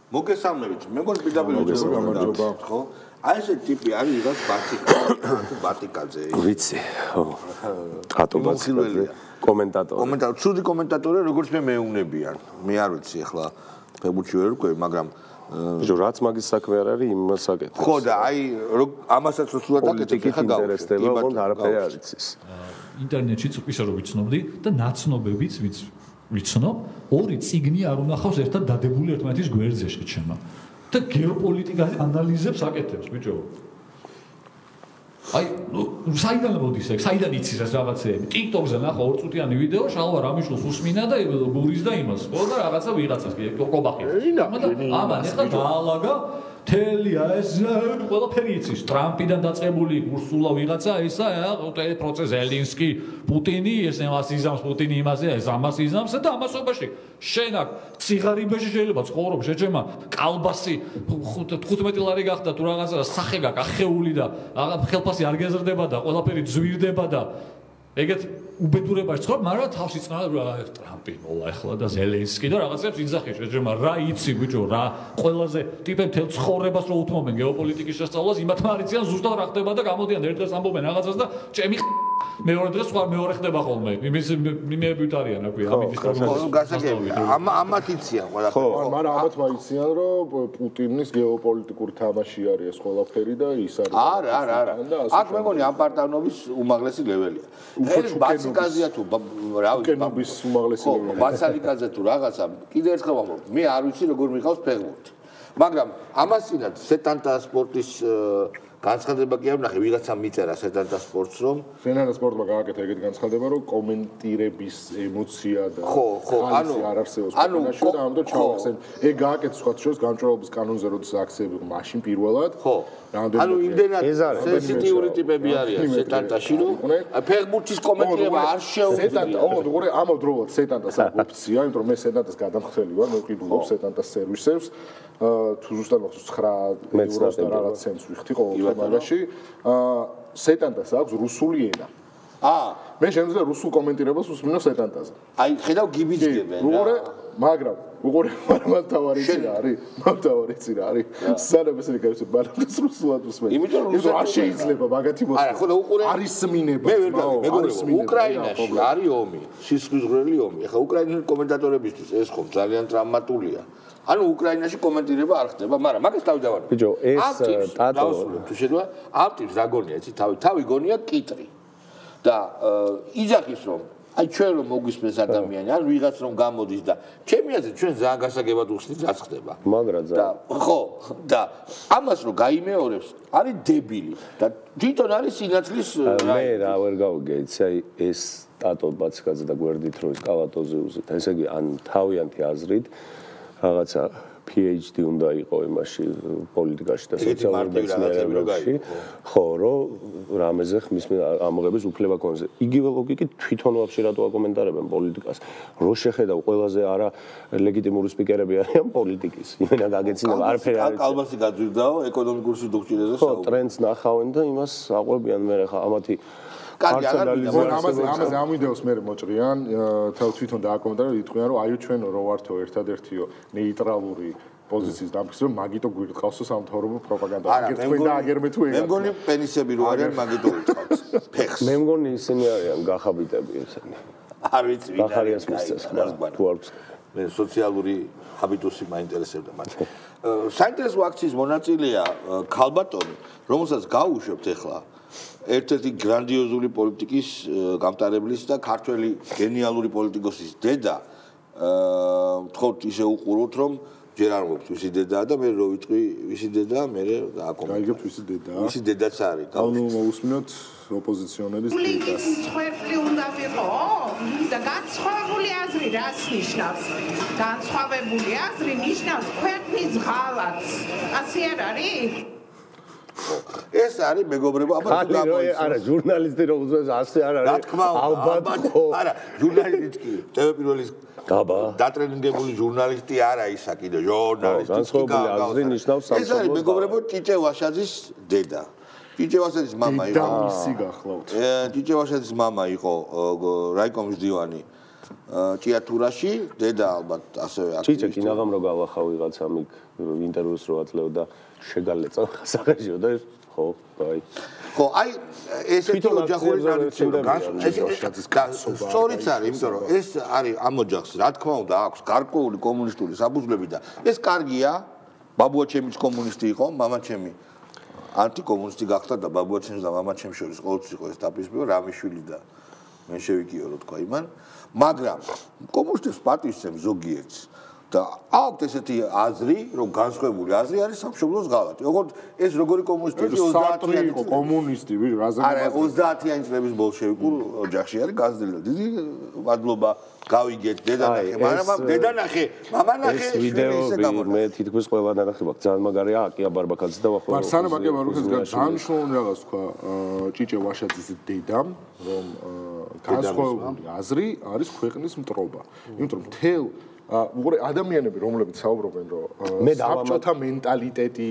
მოგესალმებით. მეგონი პირდაპირ გამარჯობა. ხო? აი ეს ტიპი არის იგას ბატიკაძე. ვიცი. ხო. ატო ბატიკაძე. კომენტატორი. ცუდი კომენტატორი როგორც მე მეუნებიან. მე არ ვიცი ახლა ფეხბურთში ვერ ვკვევი, მაგრამ რაც მაგის საქმე არ არის, იმას აკეთებს. ხო და აი ამასაც სულად აკეთებს ხა დაინტერესდება, ოღონდ არაფერი არ იცის. ინტერნეტშიც ისე რომ ვიცნობდი და ნაცნობებიც ვიცნობ, ორი წიგნი არ უნახავს ერთად დადებული ერთმანეთის გვერდზე შეჩემა. და გეოპოლიტიკას ანალიზებს აკეთებს, ბიჭო. აი, საიდან მოდის ეგ? საიდან იცის ეს რაღაცეები? TikTok-ზე ნახა 2 წუთიანი ვიდეო, შალვა რამიშვილს უსმინა და გურის და იმას. ხო და რაღაცა ვიღაცას კობახი. ამან ეხლა დაალაგა თელი ეს ყველაფერი იცის. ტრამპიდან დაწყებული ურსულა ვიღაცა ისა პროცეს ზელინსკი, პუტინი, ეს ამას იზამს პუტინი იმაზე, ეს ამას იზამს და ამასობაში შენ აქ ციგარიბეში შეიძლება ცხოვრობ შეჩემა კალბასი 15 ლარი გახდა თუ რაღაცა სახე გაქვს ახეული და ხელფასი არ გეზრდება და ყველაფერი ძვირდება და ეგეთ უბედურებაში ცხოვრობ, მაგრამ თავში წნადა ტრამპი მოლა ახლა და ზელენსკი და რაღაცებს იძახი შეჩემა რა იცი ბიჭო რა ყველაზე ტიპები თელ ცხოვრებას რო უთმობენ გეოპოლიტიკის შესწავლას იმათმა არ იციან ზუსტად რა ხდება და გამოდიან ერთ დღეს ამბობენ რაღაცას და ჩემი მეორე დღეს სხვა მეორე ხდება ხოლმე იმის მიმეებით არიან აქვე ამის ხო გასაგები ამათ იციან ყველაფერი ხო მაგრამ ამათ მაიციან რომ პუტინის გეოპოლიტიკური თამაში არის ეს ყველაფერი და ის არის არა აქ მეგონი ამ პარტანობის უმაღლესი ლეველია ეს ბაციკაზია თუ რა ვიცი კენობის უმაღლესი ლეველი ბაცალიკაზე თუ რაღაცა კიდე ერთხელ ვამბობ მე არ ვიცი როგორ მიყავს ფეხბურთი მაგრამ ამასინად სეტანტა სპორტის განცხადება კი არ ვნახე ვიღაცა მიწერა სეტანტა სპორტს რომ სეტანტა სპორტმა გააკეთა ეგეთი განცხადება რომ კომენტირების ემოცია და ანუ არ არსებობს ქვეყანაში და ამიტომ ჩავახსენ ეგ გააკეთა სხვა შორის გამჭრელობის კანონზე როდის აქცევი იყო მაშინ პირველად ანუ იმდენად სენსიტიური ტიპები არიან სეტანტაში რომ ფეხბურთის კომენტირება არ შეუძლია ოღონდ ამავდროულად სეტანტას აქვს ოფცია იმიტომ რომ მე სეტანტას გადამხდელი ვარ მე ვყიდულობ სეტანტას სერვისებს თუ ზუსტად მახსოვს 9 ევროს და რაღაც ცენტს ვიხდი ყოველ თემაში სეტანტას აქვს რუსული ენა მე შემიძლია რუსულ კომენტირებას უსმინო სეტანტაზე აი ხედავ გიბიძგებენ მაგრამ უყურე მთავარი ცი რა არის სანამ ესე გავიცი ბალანს რუსულად უსმენ იმიტომ რომ არ შეიძლება მაგათი მოსვლა არა ხო და უყურე არის სმინება მე ვერ გავიგე უკრაინაში არის ომი სისხლისღვრელი ომი ახლა უკრაინის კომენტატორებისთვის ეს ხომ ძალიან ტრამატულია ანუ უკრაინაში კომენტირება არ ხდება მაგრამ მაგას თავი დავარ ბიჭო ეს ტატო თუ შევა ამ ტიპს რა გონია იცი თავი გონია კიტრი და იძახის რომ აი ჩვენ რომ მოგვისმენს ადამიანი ან ვიღაც რომ გამოდის და ჩემი აზრით ჩვენ ძალიან გასაგებად უხსნით რაც ხდება მაგრა და ხო და ამას რომ გაიმეორებს არის დებილი და თვითონ არის სინათლის მე რა ვერ გავიგე იცი აი ეს ტატო ბაციკაძე და გვერდით რო ის კალატოზე უზეთ ესე იგი ან თავიანთი აზრით რაღაცა PhD უნდა იყო იმაში პოლიტიკაში და სოციალურ მეცნიერებებში ხო რომ რამეზე ხმის ამოღების უფლება ქონზე იგივე ლოგიკით თვითონ ვაფშე რატო აკომენტარებენ პოლიტიკას რო შეხედავ ყველაზე არა ლეგიტიმური სპიკერები არიან პოლიტიკის იმენა გაგეცინება არაფერი არ არის კალბასი გაძვირდაო ეკონომიკურ სიდუქჭირეზე ხო ტრენდს ნახავენ და იმას აყვებიან მე ხა ამათი ამაზე ამ ვიდეოს მე მოჭრიან თვითონ დააკომენტარა იტყვიან რომ აიო ჩვენო რო ვართო ერთადერთიო ნეიტრალური პოზიციის დამხის რომ მაგიტო გვირთხავსო სამთავრობო პროპაგანდა აგერ თქვენ და აგერმე თუ ეგ მე მგონი პენისები რო არიან მაგიტო გვირთხავს ფეხს მე მგონი ისინი არიან გახაბიტები ესენი არ ვიცი ვინ არის თუ არ ვცდები მე სოციალური ჰაბიტუსი მაინტერესებდა მათ საინტერესო აქციის მონაწილეა ქალბატონი რომელსაც გაუშვებთ ახლა ერთ-ერთი გრანდიოზული პოლიტიკის გამტარებლის და ქართველი გენიალური პოლიტიკოსის დედა თქოთ ისე უყუროთ რომ ჯერ არ მოგწ ვისი დედაა და მე რო ვიტყვი ვისი დედაა მე გაიგებთ ვისი დედაა ვისი დედაც არის ანუ მოусმინოთ ოპოზიციონერის დედას ხვეფლი უნდა ვიყო და განსხვავებული აზრი რას ნიშნავს განსხვავებული აზრი ნიშნავს ქვეყნის ღალატს ასე არ არის ეს არის მეგობრებო აბა არა ჟურნალისტი რომ უძვეს ასე არ არის ალბათ ხო არა ჟურნალისტიც კი ტელევიზიის დაბა დატრენინგებული ჟურნალისტი არა ისა კიდე ჟურნალისტი განსხვავებული აზრი ნიშნავს ეს არის მეგობრებო ჭიჭე ვაშაძის დედა ჭიჭე ვაშაძის მამა იყო და მისი გახლავთ ჭიჭე ვაშაძის მამა იყო რაიკომის დივანი ჭიათურაში, დედა ალბათ ასევე აკტივისტი. ჭიჭე კინაღამ რო გავახავ ვიღაცა მიგ ინტერვიუს რო აწლევ და შეგალეწა სახეშიო და ხო, აი. ხო, აი ესეთი ოჯახური ტრადიციები სწორიც არის, იმიტომ რომ ეს არის ამ ოჯახს, რა თქმა უნდა, აქვს გარკვეული კომუნისტური საფუძვლები და ეს კარგია. ბაბუა ჩემიც კომუნისტი იყო, მამა ჩემი ანტიკომუნისტი გახდა და ბაბუა ჩემს და მამა ჩემს შორის ყოველთვის იყო ეს დაპირისპირება, რამიშვილი და მენშევიკიო რო თქვა იმან, მაგრამ კომუნისტებს პატივისცემს ზოგიერთს და აქვთ ესეთი აზრი, რომ განსხვავებული აზრი არის სამშობლოს ღალატი. ოღონდ ეს როგორი კომუნისტია 30-იანი იყო კომუნისტი, რა არა 30-იანი წლების ბოლშევიკურ ოჯახში არის გაზრდილი და დიდი მადლობა გავიგეთ დედანახე, მაგრამ დედანახე, მამანახე ეს ვიდეო მე თითქოს ყველა ნახე მაქვს, ძალიან მაგარია, აკია ბარბაკაძე და ვახო. სანამ აკია ბარბაკაძე დანიშნული რაღაც თქვა ჭიჭე ვაშაძის დედამ, რომ განსხვავებული აზრი არის ქვეყნის მტრობა. იმიტომ რომ თელ უყურე ადამიანები რომლებიც საუბრობენ რომ საბჭოთა მენტალიტეტი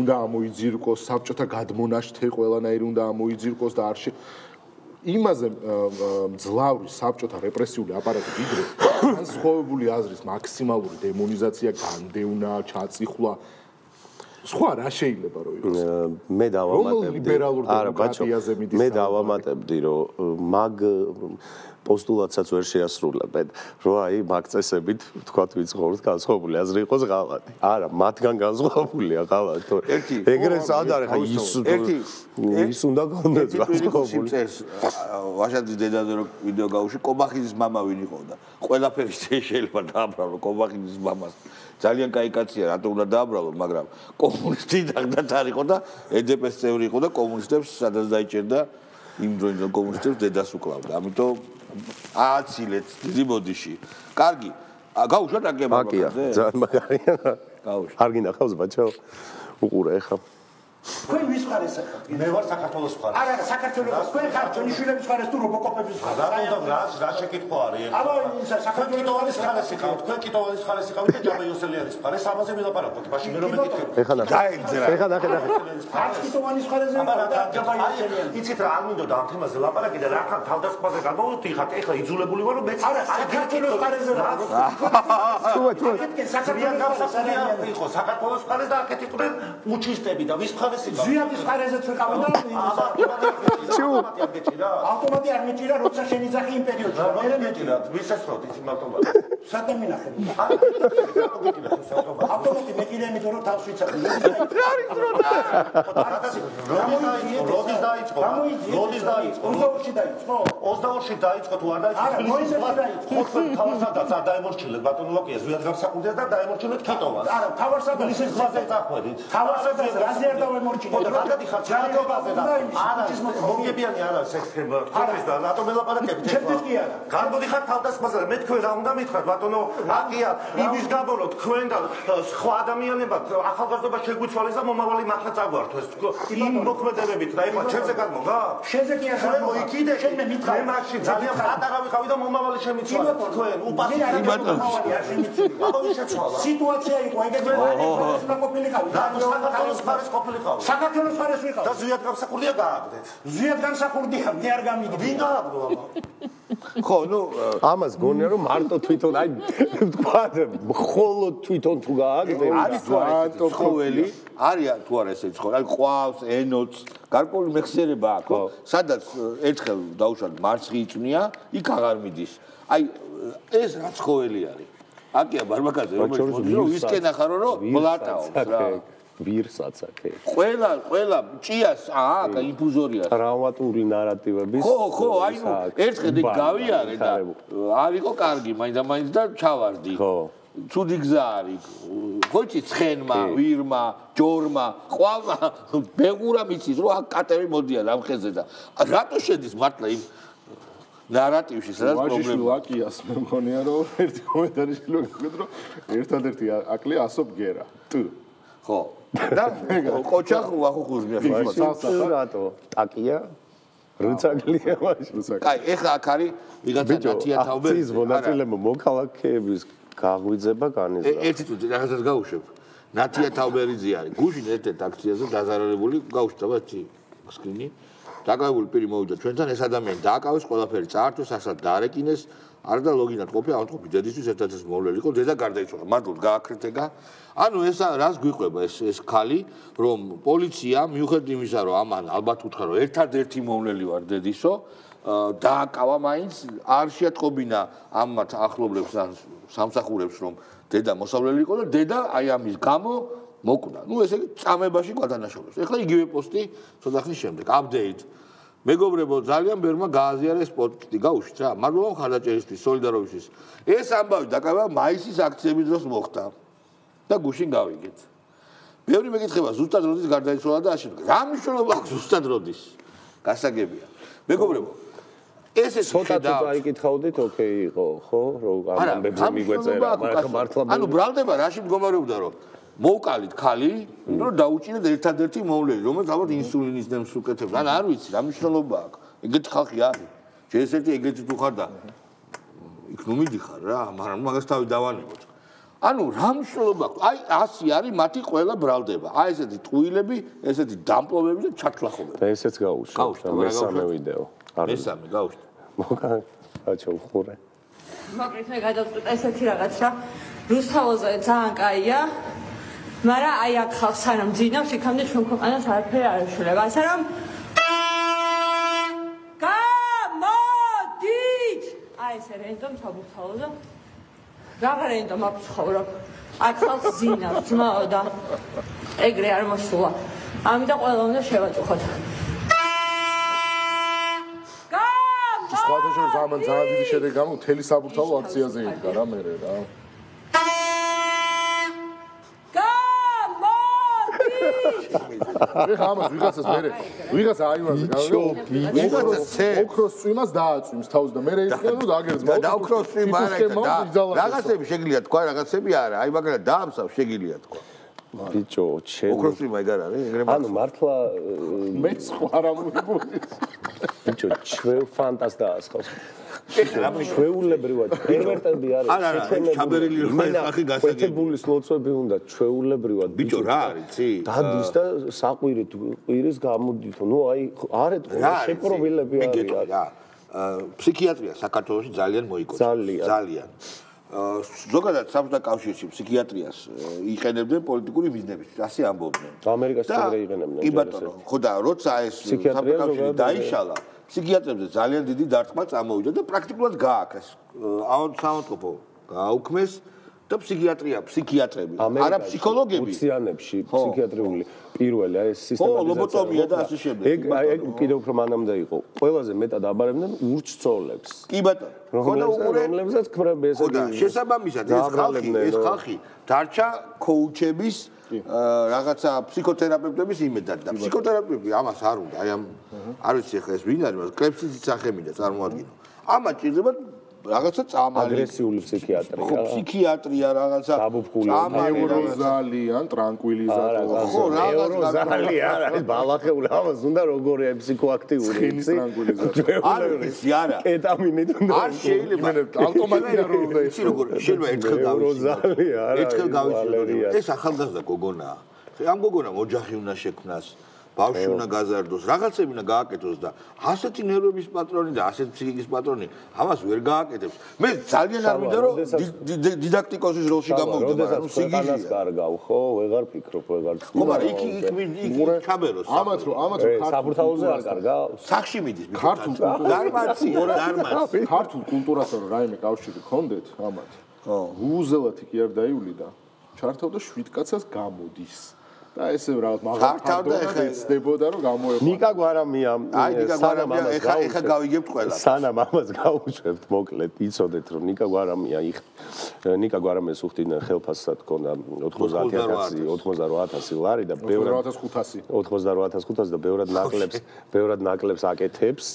უნდა ამოიძირკოს, საბჭოთა გადმონაშთე ყველანაირი უნდა ამოიძირკოს და არ იმაზე მძლავრი საბჭოთა რეპრესიული აპარატი ვიდრე განსხვავებული აზრის მაქსიმალური დემონიზაცია, განდევნა, ჩაწიხვა სხვა რა შეიძლება რომ იყოს? მე დავამატებდი. არა, ბაჭო, მე დავამატებდი რომ მაგ პოსტულატსაც ვერ შეასრულებენ, რომ აი მაგ წესებით თქვათ ვიცხოვრთ განსხვავებული აზრი იყოს ღალატი. არა, მათგან განსხვავებულია ღალატი, თორე ეგრე სად არის ხა ის უნდა გქონდეს განსხვავებული. ვაშაძის დედაზე რო ვიდეო გავუშვი, კობახიძის მამა ვინ იყო და ყველაფერი შეიძლება დააბრალო კობახიძის მამას. ძალიან კაი კაცია, რატო უნდა დააბრალო, მაგრამ კომუნისტი დაგდათ არ იყო და ედპ-ს წევრი იყო და კომუნისტებს სადაც დაიჭერდა იმ დროინდელ კომუნისტებს დედას უკლავდა. ამიტომ ააცილეთ დიდი ბოდიში. კარგი, გავუშვათ აკია ბარბაკაძე? ძალიან მაგარია. გავუშვათ. არ გინახავს ბაჭო? უყურე ახლა. თქვენ ვის ხარეს ახლა? მე ვარ საქართველოს მხარეს. არა, საქართველოს. თქვენ ხარ ჯონიშვილების მხარეს თუ რობოკოპების მხარეს? რა შეკითხვა არის? აბა, საქართველოს მხარეს იყავთ, თქვენ კიტოვალის მხარეს იყავით და ჯაბა იოსელიანის მხარეს, ამაზე ვილაპარაკოთ. მაშინ მე რომ მეკითხებ. ეხლა ნახე. ეხლა ნახე. არც კიტოვალის მხარეზე და ჯაბა იოსელიანი. იცით რა, არ მინდოდა ამ თემაზე ლაპარაკი და რა ხარ თავდასხმაზე გამოვიდიხართ, ეხლა იძულებული ვარ რომ მეც არა, საქართველოს მხარეზე რა. საქართველოს მხარეს და აქეთ იყვნენ უჩისტები და ვის მხარეს ზვიადის მხარეზეც ვიყავენ და ავტომატი არ მეჭირა, როცა შენიძახი იმ პერიოდში. მე მეჭირა, ვისესროთ იცი ავტომატი. სადმე მინახე. ავტომატი მეჭირა, იმიტომ რომ თავს ვიცახე. როდის დაიწყო? 22-ში დაიწყო. 22-ში დაიწყო თუ არ დაიწყო? არა, მოიზეთი დაიწყო. ხო, თავარსადაც არ დაემორჩილეთ ბატონო ლოკია, ზვიად გამსაყუდეთ და დაემორჩილეთ კიტოვას. არა, თავარსადაც ისე ხაზე წახვედით. თავარსადაც რაზე არ დავემორჩილეთ. და რადგან ხარ ჩაკობაზე და არა, მომიებიანი არ არის ეს თემა. თქვენს და რატომ ელაპარაკებით ეხლა? ჩემთვის კი არა. გარბოდი ხარ თავდასხმაზე და მე თქვენ რა უნდა მითხრათ ბატონო? აკია, იმის გამო რომ თქვენ და სხვა ადამიანებად ახალგაზრდობა შეგვიცვალეს და მომავალი მართლა წაგვართვეს. იმ მოქმედებებით და ეხლა ჩემზე გამოგა? შენზე კი არა. მე მოიკიდე, შენ მე მითხრა. მე მაშინ ძალიან პატარა ვიყავი და მომავალი შემიცვალე. თქვენ უპასუხო აბა შეცვალა. სიტუაცია იყო ეგეთი და ყოფილიყავი. საქართველოს მხარეს ყოფილიყავი. საქართველოს მხარეს ვიყავ. და ზვიად გამსახურდია გააგდეთ. ზვიად გამსახურდია, მე არ გამიდი. ვინ გააგდო აბა? ხო, ნუ ამას გონია რომ მარტო თვითონ აი თქვა მხოლოდ თვითონ თუ გააგდე არის თუ არა ეს ცხოველი, არის თუ არა ეს ცხოველი, აი ყვავს, ენოც, გარკვეული მეხსიერება აქვს, ხო? სადაც ერთხელ დაუშვათ მარცხი იწვნია, იქ აღარ მიდის. აი ეს რა ცხოველი არის? აკია ბარბაკაძე რომელიც მოდი ვისკენ ახარო რომ ბლატაობს რა. ვირსაც აქე. ყველა ჭიას აკა ინფუზორია. ტრავმატული ნარატივების. ხო, აი ნუ ერთხელ იქ გავიარე და არ იყო კარგი მაინც და ჩავარდი. ხო. ცუდი გზა არის. ხო იცი ცხენმა, ვირმა, ჯორმა, ყვალმა, ბეღურამ იცის რომ აქ კატები მოდიან ამ ხეზე და რატო შედის მართლა იმ ნარატივში სადაც პრობლემა. ვაშიშვილაკიას მე მგონია რომ ერთი კომენტარი შეგეკეთ რომ ერთადერთი აკლია ასობ გერა. ხო. და ყოჩახ ვახო ხუზმია ხო. რატო? ტაკია რუცაკლია მაშინ. კაი, ეხლა აქ არის ვიღაცა ნათია თაუბერი. აცის მონაწილეობა მოქალაქეების გაღვიძება განიზრახა. ერთი წუთი რაღაცას გავუშვებ. ნათია თაუბერიძე არის. გუშინ ერთ-ერთ აქციაზე დაზარალებული გავუშვდა ბაჭი სკრინი დაკავებული პირი მოვიდა ჩვენთან, ეს ადამიანი დააკავეს, ყველაფერი წაართვეს, ასად დაარეკინეს, არ და ლოგინად ყოფი, ავთყოფი დედისთვის ერთადერთი მოვლელი იყო, დედა გარდაიცვალა, მართლაც გააქრთეგა. ანუ ეს რას გვიყვება ეს ქალი, რომ პოლიცია მიუხედავად იმისა, რომ ამან ალბათ უთხრა, რომ ერთადერთი მოვლელი ვარ დედისო, დააკავა მაინც, არ შეატყობინა ამათ ახლობლებს ან სამსახურებს, რომ დედა მოსავლელი იყო და დედა აი ამის გამო მოკუნა. ნუ ესე იგი წამებაში გვადანაშაულებს. ეხლა იგივე პოსტი ცოტა ხნის შემდეგ, update. მეგობრებო, ძალიან ბევრმა გააზიარა ეს პოსტი, გაუშვით რა. მადლობა მხარდაჭერისთვის, სოლიდარობისთვის. ეს ამბავი დაკავება მაისის აქციების დროს მოხდა და გუშინ გავიგეთ. ბევრი მეკითხება, ზუსტად როდის გარდაიცვალა და ასე. რა მნიშვნელობა აქვს ზუსტად როდის? გასაგებია. მეგობრებო, ესე ცოტა დაიკითხავდით, ოკეი იყო, ხო? რომ ამ ამბებზე მიგვეწერა, მაგრამ მართლა ანუ ბრალდება რაში მდგომარეობდა, რომ მოვკალით ხალი, რომ დაუჭირეთ ერთადერთი მოვლელი, რომელიც ალბათ ინსულინის დემს უკეთებს. ან არ ვიცი, რა მნიშვნელობა აქვს. ეგეთი ხალხი არის. ჯერესეთი ეგრეთი თუ ხარ და იქ ნუ მიდიხარ რა, მაგრამ მაგას თავი დავანებოთ. ანუ რა მნიშვნელობა აქვს? აი ასე არის მათი ყველა ბრალდება. აი ესეთი ტყუილები, ესეთი დამპლობები და ჩათლახობები. და ესეც გაუშვით. მესამე ვიდეო. მესამე გაუშვით. მოგა, აჩო ხურე. მოკლედ მე გადავწყვეტ ესეთი რაღაცა. რუსთაველზე ძალიან კაია. მაგრამ აი აქ ხალხს სანამ ძინავს, იქამდე ჩვენ ქვეყანას არაფერი არ ეშველება. ასე რომ გამოდით! აი ეს რენდომ საბურთალოზე. რაღა რენდომ აქვს ცხოვრობ. აქ ხალხს ძინავს, ძმაო და ეგრე არ მოსულა. ამიტომ ყველა უნდა შევაწუხოთ. სხვათა შორის ამან ძალიან დიდი შედეგი გამო მთელი საბურთალო აქციაზე იდგა რა მერე რა. ეხა ამას ვიღაცას მერე ვიღაცა აივანზე ოქროს წვიმას დააწვიმს თავს და მერე იწყება რომ დააგერს და ოქროს წვიმა რაღაცები შეგიძლია თქვა რაღაცები არა აი მაგრამ დაამსავ შეგიძლია თქვა ბიჭო ჩემ ოქროს წვიმა ეგ არ არის ეგრე ანუ მართლა მე სხვა რა მოგიგული ბიჭო ჩვენ ფანტას დაასხავს ჩვეულებრივად პერვერტები არის არა ჩაბერილი რომ ეს ახი გასაგები ეთებულის ლოცვები უნდა ჩვეულებრივად ბიჭო რა არის ცი დადის და საყვირით ყვირის გამოდითო ნუ აი არ ეთქვა შეპრობილები არის რა ფსიქიატრია საქართველოში ძალიან მოიკოცა ძალიან ზოგადად საბჭოთა კავშირში ფსიქიატრიას იყენებდნენ პოლიტიკური მიზნებით ასე ამბობდნენ ამერიკაში ეგრე იყენებდნენ კი ბატონო ხო და როცა ეს საბჭოთა კავშირი დაიშალა ფსიქიატრებზე ძალიან დიდი დარტყმა წამოვიდა და პრაქტიკულად გააკეს საავადმყოფო გააუქმეს და ფსიქიატრები არა ფსიქოლოგები უციანებში ფსიქიატრიული პირველი აი ეს სისტემატიზაცია ხო ლობოტომია და ასე შემდეგ ეგ კიდევ უფრო მანამდე იყო ყველაზე მეტად აბარებდნენ ურჩცოლებს კი ბატონო ხო და რომლებსაც ქმრები ესე ხო და შესაბამისად ეს ხალხი დარჩა კოუჩების რაღაცა ფსიქოთერაპევტების იმედად და ფსიქოთერაპევტები ამას არ უნდა აი ამ არ ვიცი ახლა ეს ვინ არის მაგრამ კლეფსიცის სახელმიდა წარმოადგინო ამათ ჭირდება რაღაცა წამალი აგრესიული ფსიქიატრია ხო ფსიქიატრია რაღაცა ნეიროზალიან ტრანკვილიზატორი ხო ნეიროზალი არა ეს ბალახეული ამას უნდა როგორია ფსიქოაქტიური ცინის ტრანკვილიზატორი არ ვიცი არა კეტამინით უნდა არ შეიძლება ავტომატია რომ უნდა ის როგორ შეიძლება ერთხელ გავიცილო ეს ახალგაზრდა გოგონაა ამ გოგონამ ოჯახი უნდა შექმნას ბავშვი უნდა გაზარდოს, რაღაცები უნდა გააკეთოს და ასეთი ნერვების პატრონი და ასეთი ფსიქიკის პატრონი ამას ვერ გააკეთებს. მე ძალიან არ მინდა რომ დიდაქტიკოსის როლში გამოვიდე, მაგრამ სიგიჟეა. კარგავ, ხო, ვეღარ ფიქრობ, ვეღარ ხო, მაგრამ იქ ჩაბეროს. ამათ რომ საბურთალოზე არ კარგავს. სახში მიდის. ქართულ დარმაცი. ქართულ კულტურასთან რაიმე კავშირი გქონდეთ ამათ. ხო, უზელათი კი არ დაივლიდა. ჩართავდა 7 კაცას გამოდის. და ესე რაღაც მაგალითად ეცდებოდა რომ გამოეყო. ნიკა გვარამია ეხა გავიგებთ ყველა. სანამ ამას გავუშვებთ მოკლედ იცოდეთ რომ ნიკა გვარამია ნიკა გვარამეს უხდიდნენ ხელფასად ქონდა 88,000 ლარი და 88,500 და ბევრად ნაკლებს აკეთებს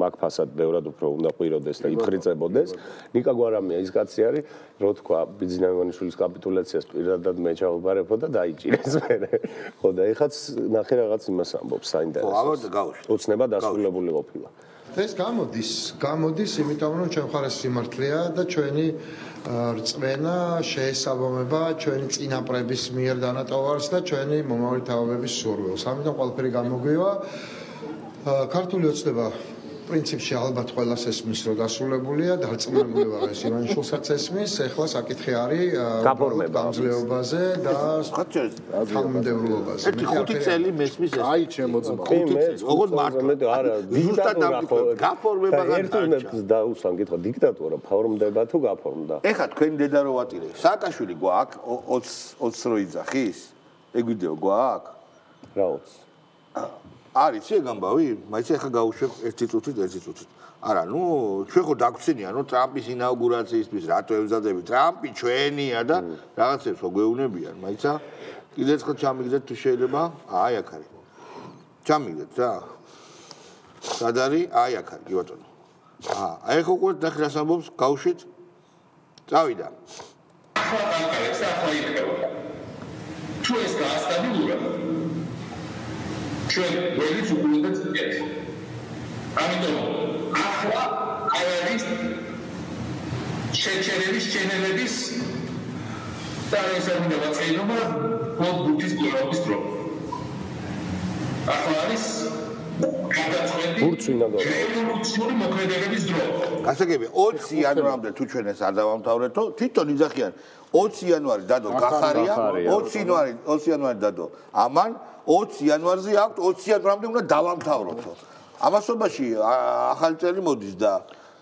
მაგ ფასად ბევრად უფრო უნდა ყვიროდეს და იფრიწებოდეს. ნიკა გვარამია ის კაცი არის რო თქვა ბიძინავანიშვილის კაპიტულაციას პირადად მე ჩავაბარებო და დაიჭირე ხო და ეხაც ნახე რაღაც იმას ამბობს საინტერესო. ხო, ამათ გავუშვით. ოცნება დასრულებული ყოფილა. ეს გამოდის, იმიტომ რომ ჩვენ მხარეს სიმართლეა და ჩვენი რწმენა შეესაბამება ჩვენი წინაპრების მიერ დანატოვარს და ჩვენი მომავალი თავების სურვილს. ამიტომ ყველაფერი გამოგვივა. ქართული ოცნება პრინციპში ალბათ ყველას ესმის რომ დასრულებულია, დარწმუნებული ვარ ეს ივანიშვილსაც ესმის, ეხლა საკითხი არის გამძლეობაზე და თანამდებობაზე. ერთი 5 წელი მესმის ეს. აი ჩემო ძმა. როგორ მართლა? არა, გაფორმება ერთუნებს დაუსვან კითხვა, დიქტატურა ფორმდება თუ გაფორმდა? ეხლა თქვენი დედა რო ვატირე, სააკაშვილი გვაქვს 20 რო იძახის? ეგ ვიდეო გვაქვს? რა 20? არის ეს გამბავი? მაინც ეხლა გავუშვებ 1 წუთით. არა, ნუ ჩვენ ხო დაგვცინია, ნუ ტრამპის ინაუგურაციისთვის რატო ემზადებით? ტრამპი ჩვენია და რაღაცებს ხო გვეუბნებიან, მაინცა კიდე ერთხელ ჩამიგდეთ თუ შეიძლება? აი აქ არის. ჩამიგდეთ რა. სად არის? აი აქ არის, კი ბატონო. აი ხო ყურეთ ნახე რას ამბობს, გავუშვით. წავიდა. თუ ეს გაასტაბილურა ჩვენ ველი უყურდა წეთ. ამიტომ ახლა არის შეჩერების ჩენელების და ესამინდა ვაწერობა ბუთის გლობის დრო. ახლა არის რევოლუციური მოქმედებების დრო. გასაგებია 20 იანვრამდე თუ ჩვენ ეს არ დავამთავრებთო, თვითონ იძახიან 20 იანვარი დადო გახარია, 20 იანვარი დადო. ამან 20 იანვარზე აქვს 20 იანვრამდე უნდა დავამთავროთო. ამასობაში ახალი წელი მოდის და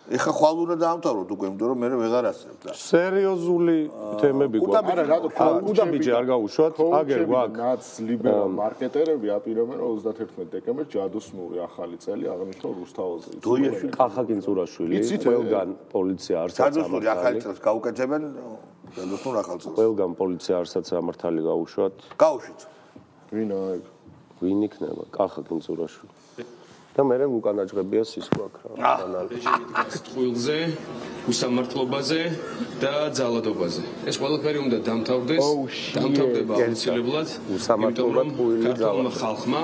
ეხა ხვალ უნდა დაამთავროთ უკვე, იმიტომ რომ მე ვეღარ ასწრებ და სერიოზული თემები გვაქვს. არა, რატო უდაბიჯი არ გავუშვათ? აგერ გვაქვს. ნაც ლიბერალ მარკეტერები აპირებენ რომ 31 დეკემბერს ჯადოსნური ახალი წელი აღნიშნონ რუსთაველზე. დოიაშვილი, ხახაკინ ზურაშვილი, ყველგან პოლიცია არსაც ჯადოსნური ახალი წელს გაუკეთებენ ჯადოსნურ ახალ წელს. ყველგან პოლიცია არსაც ამართალი გაუშვათ. გაუშვით. ვინ აი? ვინ იქნება? ხახაკინ ზურაშვილი. და მე უკანაჭრებია სისხლ აქ რა კანალი. წყვილზე, უსამართლობაზე და ძალადობაზე. ეს ყველაფერი უნდა დამთავრდეს. დამთავრდება აუცილებლად. უსამართლობა ტყუილი ძალადობა ხალხმა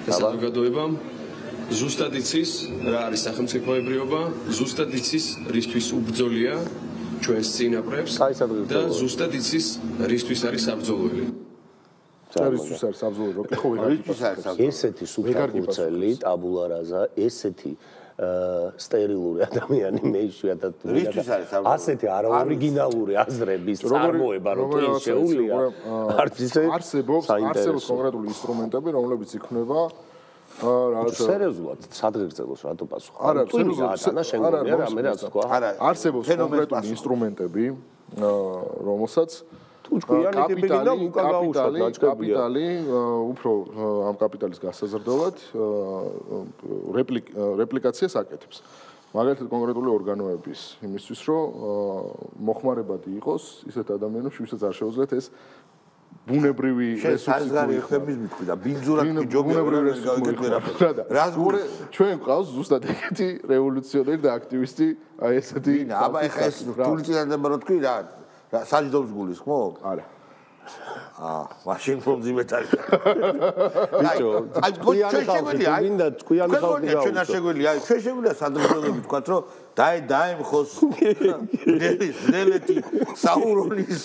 და საზოგადოებამ ზუსტად იცის რა არის სახელმწიფოებრიობა, ზუსტად იცის რისთვის უბრძოლია ჩვენს წინაპრებს და ზუსტად იცის რისთვის არის საბრძოლველი. რისთვის არის საბრძოლო როკი ხო ესეთი სუპერკურცელი ტაბულა რაზა ესეთი სტერილური ადამიანი მე იშვიათად ასეთი არაორიგინალური აზრების წარმოება რომ თუ შეუძლია არც ისე არსებობს კონკრეტული ინსტრუმენტები რომლებიც იქნება რაღაც სერიოზულად სადღეგრძელოს რატო პასუხი არა სერიოზულად შენ გონია რა მე რაც თქვა არსებობს კონკრეტული ინსტრუმენტები რომელსაც კაპიტალი უფრო ამ კაპიტალის გასაზრდელად რეპლიკაციას აკეთებს. მაგალითად კონკრეტული ორგანოების იმისთვის რომ მოხმარებადი იყოს ისეთ ადამიანებს, ვისაც არ შეუძლიათ ეს ბუნებრივი რესურსების მიტყვი და ბინძურად ბუნებრივი რესურსები გავიკეთე რა ჩვენ ყავს ზუსტად ეგეთი რევოლუციონერი და აქტივისტი აი ესეთი აბა ეხა ეს თულიწინადება რო თქვი რა საჯდომს გულისხმობ? არა. მაშინ ფონზიმეთ არის. ბიჭო, თქვენი ხალხი გინდა თქვენი ხალხი გაუწო. ჩვენ არ შეგვიძლია, ჩვენ შეგვიძლია სადღეგრძელოები თქვათ, რომ დაემხოს დელეთი საურონის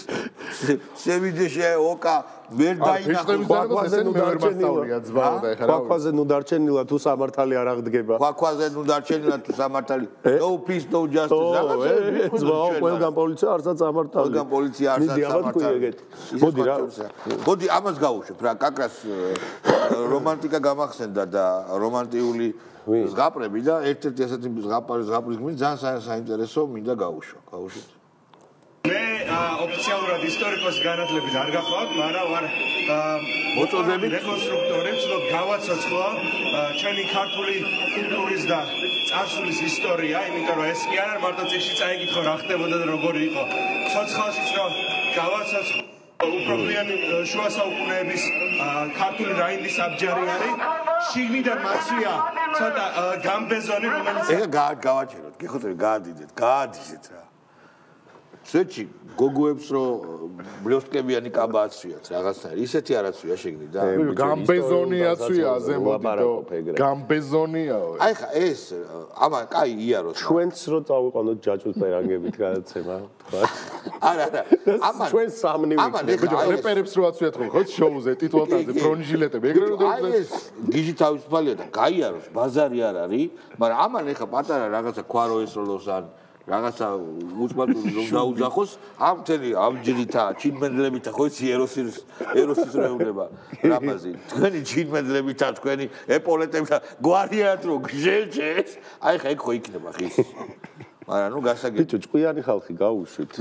სევიდეშე ოკა ვერ დაინახოს ქვაქვაზე ნუ დარჩენილა ძმა და ეხლა ქვაქვაზე ნუ დარჩენილა თუ სამართალი არ აღდგება ქვაქვაზე ნუ დარჩენილა თუ სამართალი no peace no justice ძმა ყველგან პოლიცია არსაც სამართალი ყველგან პოლიცია არსაც სამართალი მოდი რა მოდი ამას გავუშვებ რა კაკრას რომანტიკა გამახსენდა და რომანტიული ზღაპრები და ერთ-ერთი ასეთი ზღაპრის გმირი ძალიან საინტერესო მინდა გავუშვათ მე ოფიციალურად ისტორიკოს განათლებით არ გახლავთ, მაგრამ ვარ მოწოდებით რეკონსტრუქტორი, ვცდილობ გავაცოცხლო ჩვენი ქართული კულტურის და წარსულის ისტორია, იმიტომ რომ ეს კი არ არის მარტო წიგნში წაიკითხო რა ხდებოდა და როგორი იყო. ცოცხალშიც რომ გავაცოცხლო უპროფესიონალი შუა საუკუნეების ქართული რაინდის საბჯარი არის. შიგნიდან მაცვია ცოტა გამბეზონი, რომელიც ეხა გავაჩეროთ, გიხოთ გაადიდეთ რა. სვეტში გოგოებს რო ბლოსკებიანი კაბა აცვიათ რაღაცნაირი ისეთი არ აცვია შეგნიდან გამბეზონი აცვია ზემოდითო გამბეზონიაო აი ხა ეს ამა კაი იაროს ჩვენც რო წავიყვანოთ ჯაჭვს პერანგებით გადაცემა თქვა არა. ამან ჩვენ სამნი ვიქნება. რეპერებს რო აცვიათ ხო შოუზე, ტიტულთაზე, ბრონჟილეტები, ეგრე რომ აი ეს გიჟი თავისუფალია და გაიაროს, ბაზარი არ არის, მაგრამ ამან ეხა პატარა რაღაცა ქვარო ესროლოს ან რაღაცა უწმატული რომ დაუძახოს, ამ თელი ამჯრითა, ჩინმენდლებითა ხო იცი ეროსის რეუნება რამაზი. თქვენი ჩინმენდლებითა, თქვენი ეპოლეტებითა გვარიანთ რომ გჟეჯეს, აი ხა ეგ ხო იქნება ხის. მაგრამ ნუ გასაგები. ბიჭო, ჭკვიანი ხალხი გაუშვით.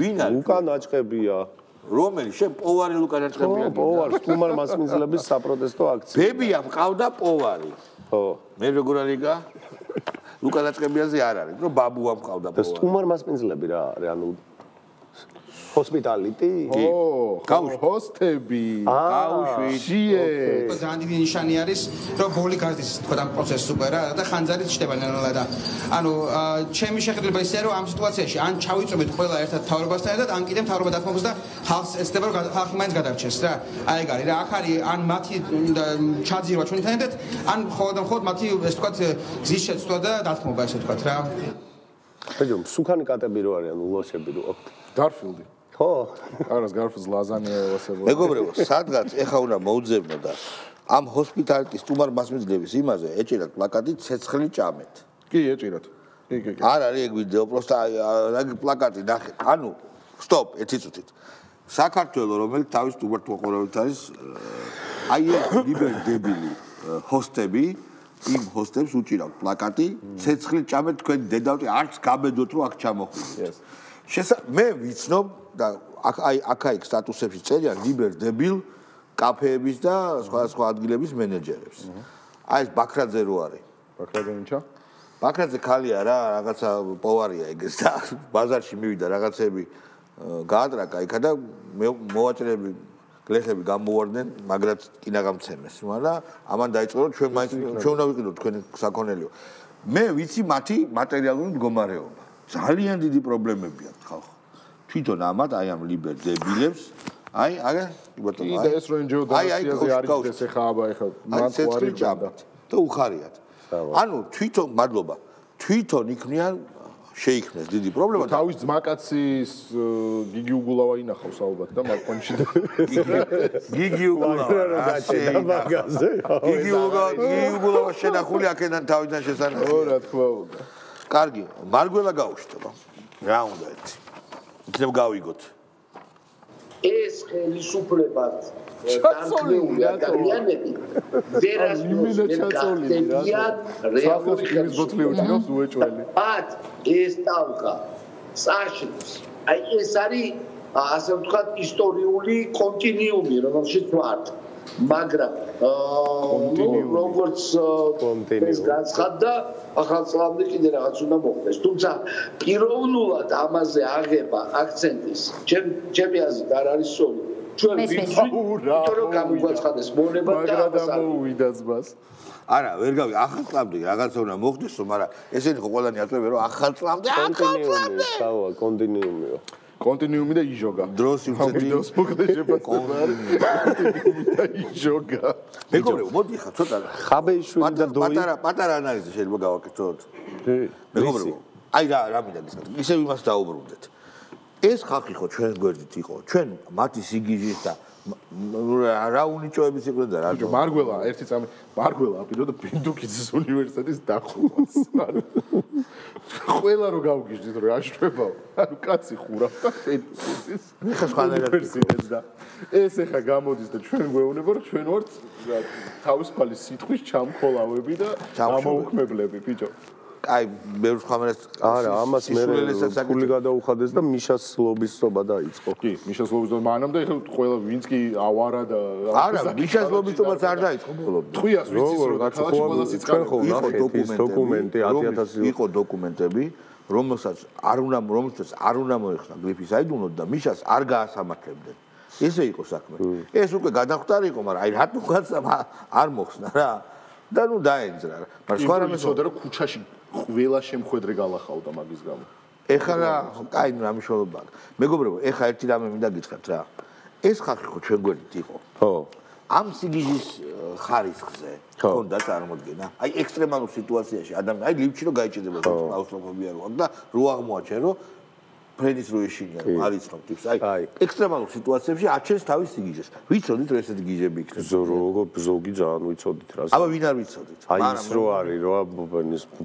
უკან აჭყებია. რომელი შენ პოვარი ლუკან აჭყებია? პოვარი, სტუმარ მასმინძლების საპროტესტო აქცია. ბებია მყავდა პოვარი. ხო. მე როგორ არიგა? ლუკან აჭყებიაზე არ არის, რომ ბაბუა მყავდა პოვარი. სტუმარ მასმინძლები რა არის, ანუ ჰოსპიტალიტი? ჰოსტები, გაუშვი. ძალიან დიდი ნიშანი არის, რომ ბოლი გაზდის თქვა ამ პროცესს უკვე რა და ხანძარით ჩდება ნელა და ანუ ჩემი შეხედულება ისეა რომ ამ სიტუაციაში ან ჩავიწვევთ ყველა ერთად თავრობასთან ერთად, ან კიდე თავრობა დათმობს და ხალხს ეცდება რომ ხალხი მაინც გადარჩეს რა. აი ეგ არის რა, აქ არის ან მათი ჩაძირვა ჩვენთან ერთად, ან მხოლოდ მათი ეს თქვა გზის შეცვლა და დათმობა ესე თქვა რა. ბიჭო, სუქანი კატები რო არიან, ულოსები რო აქვთ. გარფილდი. ხო, არას გარფილდს ლაზანია ევასებოდა. მეგობრებო, სადღაც ეხა უნდა მოუძებნო და ამ ჰოსპიტალიტის სტუმარ მასმინძლების იმაზე ეჭირათ პლაკატი ცეცხლი ჭამეთ. კი, ეჭირათ. კი. არ არის ეგ ვიდეო, პროსტა ეგ პლაკატი ნახეთ. ანუ, სტოპ, ერთი წუთით. საქართველოს რომელიც თავის სტუმართმოყვარეობით არის აი ეს ლიბერდებილი ჰოსტები იმ ჰოსტებს უჭირავთ პლაკატი, ცეცხლი ჭამეთ თქვენ დედავტი არც გაბედოთ რომ აქ ჩამოხვიდეთ. მე ვიცნობ და აქ სტატუსებში წერია ლიბერდებილ კაფეების და სხვა ადგილების მენეჯერებს. აი ეს ბაქრაძე რო არის. ბაქრაძე ნიჩა? ბაქრაძე ქალია რა, რაღაცა პოვარია ეგეს და ბაზარში მივიდა რაღაცები გაატრაკა იქა და მოვაჭრები გლეხები გამოვარდნენ, მაგრად კინაღამცემეს. მაგრამ ამან დაიწყო რომ ჩვენ უნდა ვიყიდოთ თქვენი საქონელიო. მე ვიცი მათი მატერიალური მდგომარეობა. ძალიან დიდი პრობლემები აქვს ხალხო. თვითონ ამათ აი ამ ლიბერდებილებს აი ბატონო აი ეს რო NGO დაციაზე არის ეს ეხა მანკვარი და უხარიათ. ანუ თვითონ მადლობა. თვითონ იქნიან შეიქმნეს დიდი პრობლემა. თავის ძმაკაცის გიგი უგულავა ინახავს ალბათ და მარკონში. გიგი უგულავა გიგი უგულავა შენახული აქედან თავიდან შესანახი. ო რა თქმა უნდა. კარგი, მარგველა გაუშვება. რა უნდა ერთი. იქნებ გავიგოთ. ეს ხელისუფლებად დარწმუნებული ადამიანები ვერასდროს გახდებიან რეალური ხელისუფლება. მათ ეს ტალღა წაშლის. აი ეს არის ასე ვთქვათ ისტორიული კონტინიუმი, რომელშიც ვართ. მაგრამ როგორც ეს განცხადდა, ახალწლამდე კიდე რაღაც უნდა მოხდეს. თუმცა პიროვნულად ამაზე აღება აქცენტის ჩემი აზრით არ არის სწორი. ჩვენ ვიცით, რომ გამოგვაცხადეს მონება და გამოვიდა ძმას. არა, ვერ გავი, ახალწლამდე რაღაცა უნდა მოხდეს, მაგრამ ესენი ხო ყველანი აწვევენ რომ ახალწლამდე კონტინიუმიო. კონტინიუმი და იჟოგა. დროს იცოდი. დროს მოხდა შეფასება. კონტინიუმი და იჟოგა. მეგობრებო, მოდი ხა ცოტა ხაბეიშვილი და დოი. პატარა ანალიზი შეიძლება გავაკეთოთ. მეგობრებო, აი რა მინდა გისკათ. ისევ იმას დაუბრუნდეთ. ეს ხალხი ხო ჩვენ გვერდით იყო. ჩვენ მათი სიგიჟის და რა უნიჭოების იყვნენ და რა. მარგველა ერთი წამი მარგველა აპირებდა ბინდუკიძის უნივერსიტეტის დახურვას. ყველა რო გავგიჟდით რომ აშფებაო. ანუ კაცი ხურავდა ბინდუკიძის უნივერსიტეტს და ეს ეხა გამოდის და ჩვენ გვეუბნება რომ ჩვენ ვართ თავისუფალი სიტყვის ჩამქოლავები და ამოუქმებლები ბიჭო. აი მე ვხამერეს არა ამას მე ფული გადაუხადეს და მიშას ლობისტობა დაიწყო. კი, მიშას ლობისტობა მანამდე ეხლა ყველა ვინც კი ავარა და არა, მიშას ლობისტობაც არ დაიწყო ბოლომდე. თქვიას ვიცის რომ ქალაქში ყველა სიცხარე იყო დოკუმენტები, იყო დოკუმენტები, რომელსაც არ უნდა მოეხსნა გრიფის აიდუნოთ და მიშას არ გაასამართლებდნენ. ესე იყო საქმე. ეს უკვე გადახვდარი იყო, მაგრამ აი რატო არ მოხსნა რა? და ნუ დაენძრა რა. მაგრამ სხვა რამე ცოტა რომ ქუჩაში ყველა შემხედრე გალახავდა მაგის გამო. ეხლა რა, კაი, რა მნიშვნელობა აქვს. მეგობრებო, ეხლა ერთი რამე მინდა გითხრათ რა. ეს ხალხი ხო ჩვენ გვერდით იყო. ხო. ამ სიგიჟის ხარისხზე ჰქონდა წარმოდგენა. აი ექსტრემალურ სიტუაციაში ადამიანი, აი ლიფჩი რო გაიჭირდება, კლაუსტროფობია რო აქვს და რო აღმოაჩენ რომ ფრენის რო ეშინიან, არიცნობ ტიპს. აი, ექსტრემალურ სიტუაციებში აჩენს თავის სიგიჟეს. ვიცოდით რომ ესეთი გიჟები იქნება. ზოგი ძალიან ვიცოდით რა. აბა ვინ არ ვიცოდით? აი ის რო არის, რა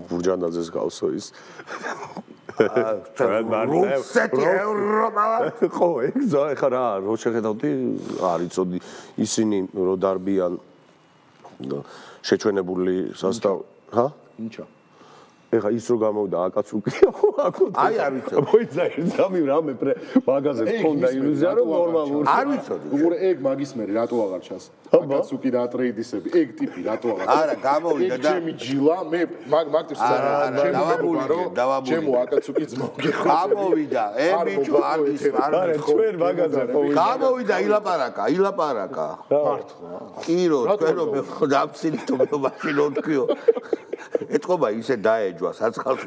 ბურჯანაძეს გავსო ის. ხო, ეგ ხა რა, რო შეხედავდი, არ იცოდი ისინი რო დარბიან შეჩვენებული სასტავ, ჰა? ინჩა. ეხა ის რო გამოვიდა აკაცუკია ხო აქო აი არ ვიცოდი მოიძაი ზამი რამე მაგაზე თქონდა ილუზია რომ ნორმალური არ ვიცოდი უყურე ეგ მაგის მერე რატო აღარ ჩანს აკაცუკი და ტრეიდისები ეგ ტიპი რატო აღარ არა გამოვიდა და ჩემი ჯილა მე მაგ ტიპს დავაბული ჩემო აკაცუკი ძმოგი გამოვიდა ბიჭო არ ჩვენ მაგაზე გამოვიდა ილაპარაკა მართლა კირო თქვენო მე დამცინითო მე მაშინ ოთქიო ეთქობა ისე დაეჯვა საწყალს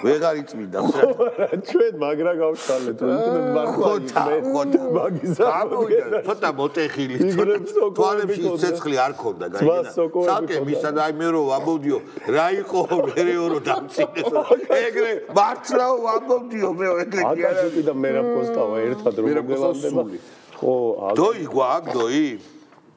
ვეღარ იწმინდა ჩვენ მაგრა გავშალეთ რომ იქნებ მართლა მაგისა ცოტა მოტეხილი თვალებში ცეცხლი არ ქონდა საკე მისა და აი მე რო ვამბობდიო რა იყო მერეო რო დამცინეს ეგრე მართლა ვამბობდიო მე ეგრე კი არა აკაცუკი და მერაბკოსტავა ერთად რომ მოგევანდება ხო დოი გვაქვს დოი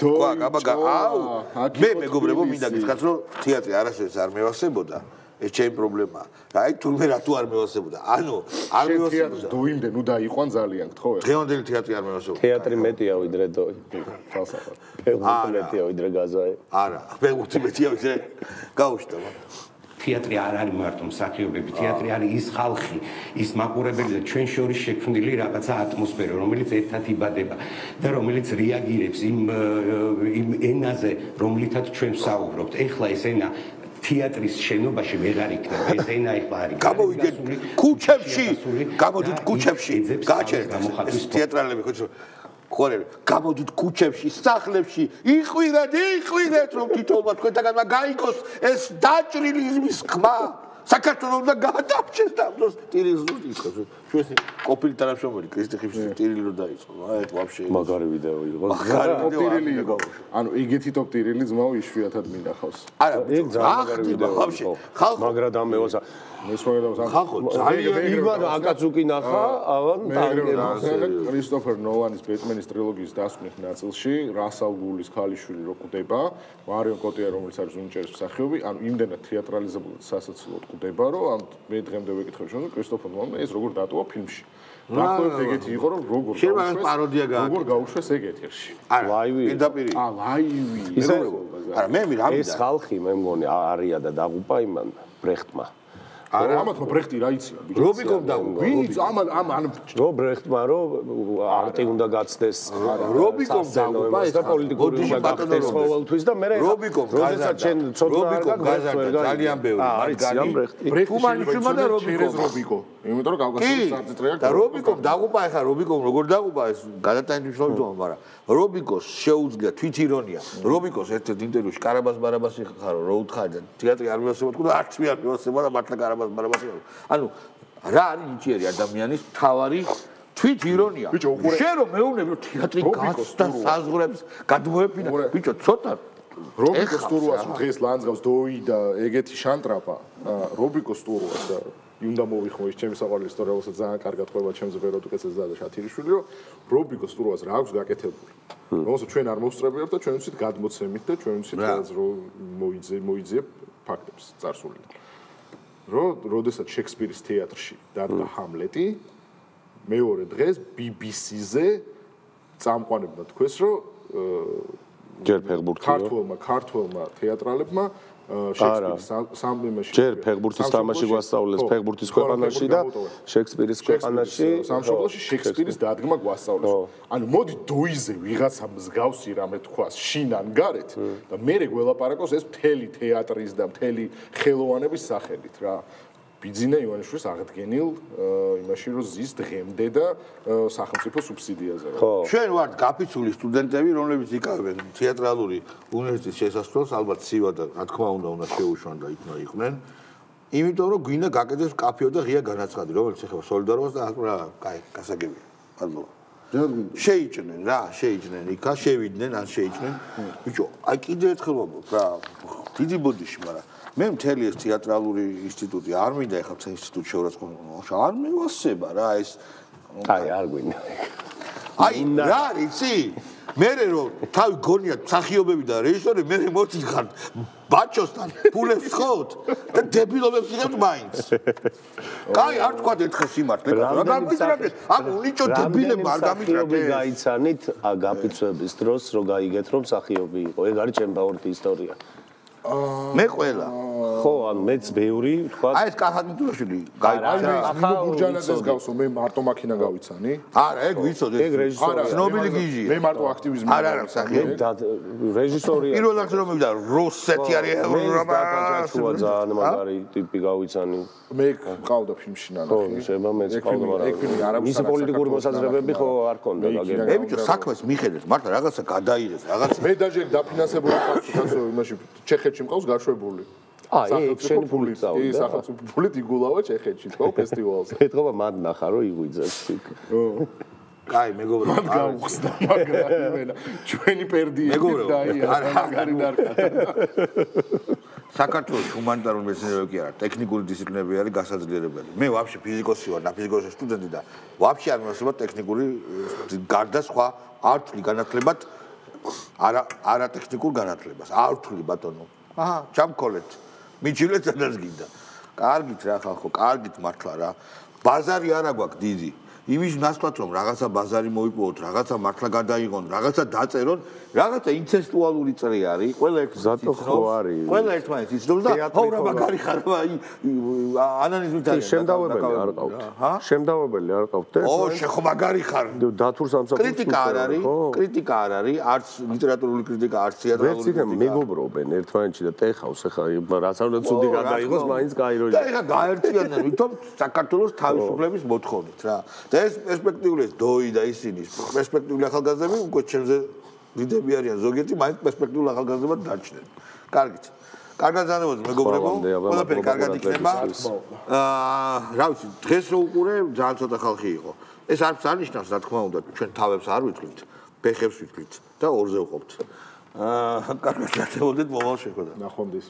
მე მეგობრებო მინდა გითხრათ რომ თეატრი არასოდეს არ მევასებოდა ეს ჩემი პრობლემაა აი თურმე რატო არ მევასებოდა ანუ არ მევასებოდა დოიმდე ნუ დაიყვან ძალიან გთხოვე დღევანდელი თეატრი არ მევასებოდა თეატრი მეტია ვიდრე დოი თალსახად ფეხბურთი მეტია ვიდრე გაზაე არა ფეხბურთი მეტია ვიდრე გაუშტა თეატრი არ არის მარტო მსახიობები, თეატრი არის ის ხალხი, ის მაყურებელი და ჩვენ შორის შექმნილი რაღაცა ატმოსფერო, რომელიც ერთად იბადება და რომელიც რეაგირებს იმ ენაზე, რომლითაც ჩვენ ვსაუბრობთ. ეხლა ეს ენა თეატრის შენობაში ვეღარ იქნება, ეს ენა ეხლა არის. გამოვიდეთ ქუჩებში, გამოდით ქუჩებში, გააჩერეთ ეს თეატრალები ხო ხორები გამოდით ქუჩებში, სახლებში, იყვირეთ რომ თითოეულმა თქვენთაგანმა გაიგოს ეს დაჭრილი იზმის ხმა. საქართველოს და გადაჭეს და ტირილს იწყებს. ჩვენ ყოფილი თანამშრომელი კრისტი ხიფშის ტირილი რო დაიწყო. აი ეს ვაფშე მაგარი ვიდეო იყო. მაგარი ტირილი იყო. ანუ ეგეთი ტოპ ტირილი ძმაო იშვიათად მინახავს. არა, ეგ ძალიან მაგარი ვიდეო იყო. მაგრა დამეოსა ხალხო ძალიან იგივე აკაცუკი ნახა ავან კრისტოფერ ნოლანის ბეტმენის ტრილოგიის დასკვნის ნაწილში რასალ გულის ქალიშვილი რო კვდება მარიონ კოტია რომელიც არის უნიჭერის მსახიობი ანუ იმდენად თეატრალიზებულად სასაცილოდ კვდება რომ ამ მე დღემდე ვეკითხებ რომ კრისტოფერ ნოლანმა ეს როგორ დატოვა ფილმში ნახოთ ეგეთი იყო რომ როგორ გაუშვეს ეგ ეთერში ლაივი ლაივი არა მე ეს ხალხი მე მგონი არია და დაღუპა იმან ბრეხტმა არა ამათმა ბრეხტი რა იცია ბიჭო რობიკომ დაგუპა ვინც ამან რო ბრეხტმა რო არტი უნდა გაცდეს რობიკომ დაგუპა ეს პოლიტიკური უნდა გახდეს ყოველთვის და მე რობიკომ გაზარდა ძალიან ბევრი მაგარი თუმანიშვილმა და რობიკო იმიტომ რომ კავკასიის სარწიწრეა და რობიკომ დაგუპა ეხლა რობიკომ როგორ დაგუპა ეს გადატანილი მნიშვნელობა მაგრამ რობიკოს შეუძლია თვითირონია რობიკოს ერთ-ერთ ინტერვიუში კარაბას ბარაბასი ხარო რო უთხარი და თეატრი არ მივასება თქო და არც მე არ მივასება და მართლა კარაბას ბარაბასი ანუ რა არის ნიჭიერი ადამიანის თავარი თვითირონია შენ რომ მეუბნები რომ თეატრი გასცდა საზღვრებს გადმოეფინა ბიჭო ცოტა რობიკოს ტურუას დღეს ლანძღავს დოი და ეგეთი შანტრაპა რობიკოს ტურუას და უნდა მოვიხმო ის ჩემი საყვარელი ისტორია რომელსაც ძალიან კარგად ყვება ჩემს ვეროდუკეცეს და შათირიშვილი რომ რობიკოს ტურუას რა აქვს გაკეთებული რომელსაც ჩვენ არ მოვსწრებიართ და ჩვენ ვიცით გადმოცემით და ჩვენ ვიცით რომ მოიძიებ ფაქტებს წარსულიდან როდესაც შექსპირის თეატრში დადგა ჰამლეტი მეორე დღეს BBC-ზე წამყვანებმა თქვეს რომ ჯერ ფეხბურთი ქართველმა თეატრალებმა შექსპირის სამიმეში ჯერ ფეხბურთის თამაში გვასწავლეს ფეხბურთის ქვეყანაში და შექსპირის ქვეყანაში სამშობლოში შექსპირის დადგმა გვასწავლეს ანუ მოდი დოიზე ვიღაცა მსგავსი რამე თქვას შინან გარეთ და მე გველაპარაკოს ეს მთელი თეატრის და მთელი ხელოვანების სახელით რა ბიძინა ივანიშვილის აღდგენილ იმაში რომ ზის დღემდე და სახელმწიფო სუბსიდიაზე რა ჩვენ ვართ გაფიცული სტუდენტები რომლებიც იკავებენ თეატრალური უნივერსიტეტის შესასვლელს ალბათ ცივა და რა თქმა უნდა შეუშვან და იქნა იყვნენ იმიტომ რომ გვინდა გაკეთდეს კაფეო და ღია განაცხადი რომელიც ეხება სოლიდარობას და რა კაი გასაგებია მადლობა შეიჭნენ რა, შეიჭნენ იქა, შევიდნენ, ან შეიჭნენ. ბიჭო, აი კიდე ერთხელ ვამბობ რა, დიდი ბოდიში, მაგრამ მე მთელი ეს თეატრალური ინსტიტუტი არ მინდა ეხლა ცა ინსტიტუტში შეურაცხყოფა. არ მევასება რა ეს. აი, არ გვინდა. აი, რა იცი? მე რომ თავი გონია მსახიობები და რეჟისორი, მე მოწიხარ ბაჩოსთან ფულებს ხოთ და დებილობებს იღებთ მაინც. კაი, არ თქვა ერთხელ სიმართლე, რა გამიძრაგეთ? ანუ ნიჭო დებილებმა არ გამიძრაგეთ. გაიცანით გაფიცვების დროს, რომ გაიგეთ, რომ მსახიობი იყო. ეგ არის ჩემბაურთი ისტორია. მე ყველა ხო, ან მეც ბევრი, თქვა. აი ეს კახატურაშვილი გაიცანა. ახლა ბურჯანაძეს გავსო, მე მარტო მაქინა გავიცანი. არა, ეგ ვიცოდი. ეგ რეჟისორი. ცნობილი გიჟია. მე მარტო აქტივიზმი. არა, მსახიობი. რეჟისორია. პირველ რიგში რომ მივიდა როსეთი არის ევროპა. ძალიან მაგარი ტიპი გავიცანი. მე ყავდა ფილმში ნანახი. ხო, შეიძლება მეც ყავდა, მაგრამ მისი პოლიტიკური მოსაზრებები ხო არ ქონდა გაგება. მე ბიჭო საქმეს მიხედეთ, მართლა რაღაცა გადაიღეს, რაღაცა. მე დაჟე დაფინანსებული ხალხო იმაში ჩეხეთში მყავს გაშვებული. ეგ შენი ფულით წავიდა. ის სახელმწიფო ფულით იგულავა ჩეხეთში თქო ფესტივალზე. ეთქობა მად ნახა რომ იღვიძებს იქ. კაი, მეგობრებო, მან გაუხსნა მაგრამ იმენა ჩვენი პერდიები და აი მაგარი დარკატა. საქართველოს ჰუმანიტარული მეცნიერება კი არა, ტექნიკური დისციპლინები არის გასაძლიერებელი. მე ვაფშე ფიზიკოსი ვარ, ნაფიზიკოსის სტუდენტი და ვაფშე არ მოვასება ტექნიკური გარდა სხვა არ ვთვლი განათლებად არა ტექნიკურ განათლებას. არ ვთვლი ბატონო. აჰა, ჩამქოლეთ. მიჩილეთ სადაც გინდა. კარგით რა ხალხო, კარგით მართლა რა. ბაზარი არა გვაქვს დიდი. იმის ნაცვლად რომ რაღაცა ბაზარი მოიპოვოთ, რაღაცა მართლა გადაიღონ, რაღაცა დაწერონ, რაღაცა ინცესტუალური წრე არის, ყველა ზატო ხო არის. ყველა ერთმანეთს იცნობს და ხო რა მაგარი ხარ, აი ანალიზით არის. შემდავებელი არ ყავთ. შემდავებელი არ ყავთ. ო, შეხო მაგარი ხარ. დათურ სამსახურში. კრიტიკა არ არის, კრიტიკა არ არის, არც ლიტერატურული კრიტიკა, არც თეატრალური კრიტიკა. ვერც მეგობრობენ ერთმანეთში და ტეხავს ახლა რაც არ უნდა ცუდი გადაიღოს, მაინც გაიროჟი. და ეხლა გაერთიანდნენ, ვითომ საქართველოს თავისუფლების მოთხოვნით რა. და ეს პერსპექტიული დოი და ისინი პერსპექტიული ახალგაზრდები უკვე ჩემზე დიდები არიან ზოგიერთი მაინც პერსპექტიული ახალგაზრდებად დაჩნდნენ. კარგით. კარგად ზანდებოდი მეგობრებო. ყველაფერი კარგად იქნება. რა ვიცი, დღეს რო უყურე ძალიან ცოტა ხალხი იყო. ეს არც არნიშნავს რა თქმა უნდა, ჩვენ თავებს არ ვითვლით, ფეხებს ვითვლით და ორზე ვყოფთ. კარგად ზანდებოდეთ მომავალ შეხვედრაზე. ნახვამდის.